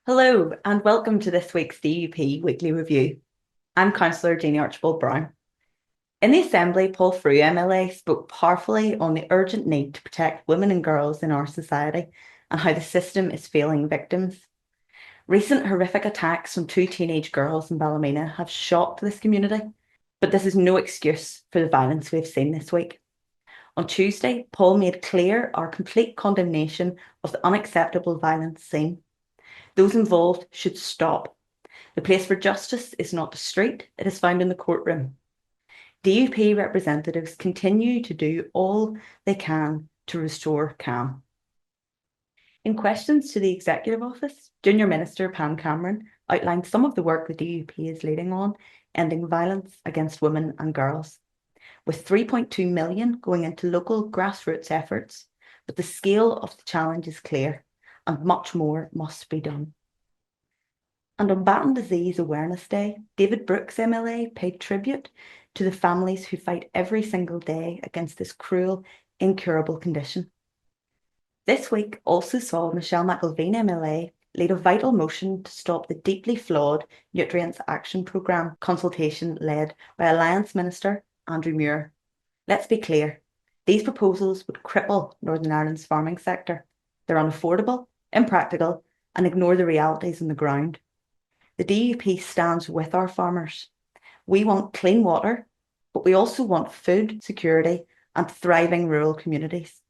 Hello and welcome to this week's DUP Weekly Review. I'm Councillor Jeannie Archibald-Brown. In the Assembly, Paul Frew MLA spoke powerfully on the urgent need to protect women and girls in our society and how the system is failing victims. Recent horrific attacks on two teenage girls in Ballymena have shocked this community, but this is no excuse for the violence we've seen this week. On Tuesday, Paul made clear our complete condemnation of the unacceptable violence seen. Those involved should stop. The place for justice is not the street, it is found in the courtroom. DUP representatives continue to do all they can to restore calm. In questions to the Executive Office, Junior Minister Pam Cameron outlined some of the work the DUP is leading on, ending violence against women and girls, with 3.2 million going into local grassroots efforts, but the scale of the challenge is clear and much more must be done. And on Baton Disease Awareness Day, David Brooks MLA paid tribute to the families who fight every single day against this cruel, incurable condition. This week also saw Michelle McIlveen MLA lead a vital motion to stop the deeply flawed Nutrients Action Programme consultation led by Alliance Minister Andrew Muir. Let's be clear, these proposals would cripple Northern Ireland's farming sector. They're unaffordable, impractical, and ignore the realities on the ground. The DUP stands with our farmers. We want clean water, but we also want food security and thriving rural communities.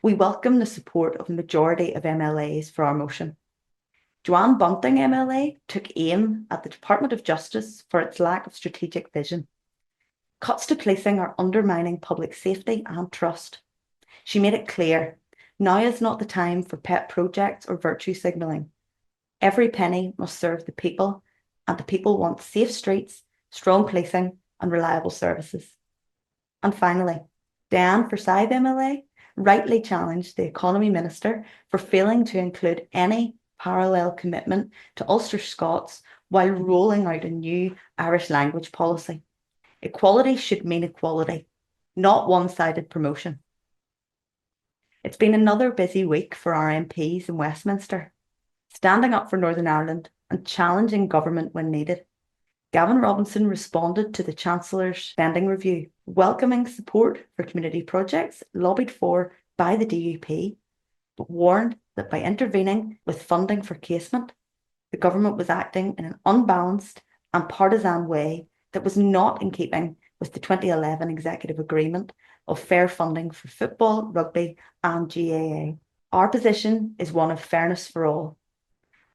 We welcome the support of the majority of MLAs for our motion. Joanne Bunting MLA took aim at the Department of Justice for its lack of strategic vision. Cuts to policing are undermining public safety and trust. She made it clear, now is not the time for pet projects or virtue signalling. Every penny must serve the people, and the people want safe streets, strong policing, and reliable services. And finally, Diane Forsyth MLA rightly challenged the Economy Minister for failing to include any parallel commitment to Ulster Scots while rolling out a new Irish language policy. Equality should mean equality, not one-sided promotion. It's been another busy week for our MPs in Westminster, standing up for Northern Ireland and challenging government when needed. Gavin Robinson responded to the Chancellor's spending review, welcoming support for community projects lobbied for by the DUP, but warned that by intervening with funding for casement, the government was acting in an unbalanced and partisan way that was not in keeping with the 2011 Executive Agreement of fair funding for football, rugby and GAA. Our position is one of fairness for all.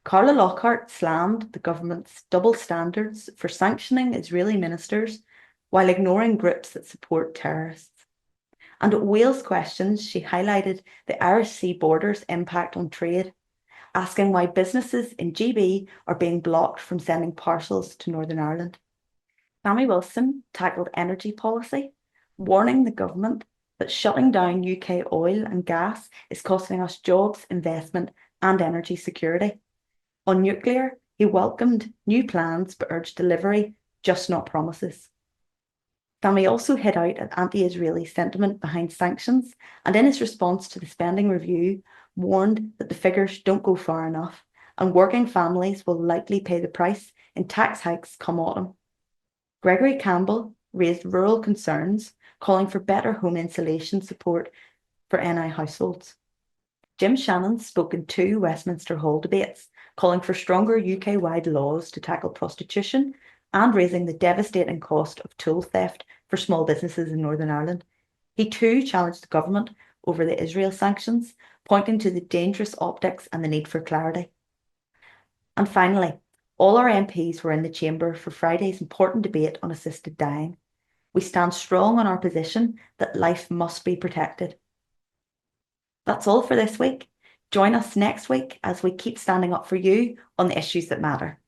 Carla Lockhart slammed the government's double standards for sanctioning Israeli ministers while ignoring groups that support terrorists. And at Wales Questions, she highlighted the Irish Sea border's impact on trade, asking why businesses in GB are being blocked from sending parcels to Northern Ireland. Sammy Wilson tackled energy policy, warning the government that shutting down UK oil and gas is costing us jobs, investment and energy security. On nuclear, he welcomed new plans but urged delivery, just not promises. Sammy also hit out at anti-Israeli sentiment behind sanctions and in his response to the spending review, warned that the figures don't go far enough and working families will likely pay the price in tax hikes come autumn. Gregory Campbell raised rural concerns, calling for better home insulation support for NI households. Jim Shannon spoke in two Westminster Hall debates, calling for stronger UK-wide laws to tackle prostitution and raising the devastating cost of tool theft for small businesses in Northern Ireland. He too challenged the government over the Israel sanctions, pointing to the dangerous optics and the need for clarity. And finally, all our MPs were in the chamber for Friday's important debate on assisted dying. We stand strong on our position that life must be protected. That's all for this week. Join us next week as we keep standing up for you on the issues that matter.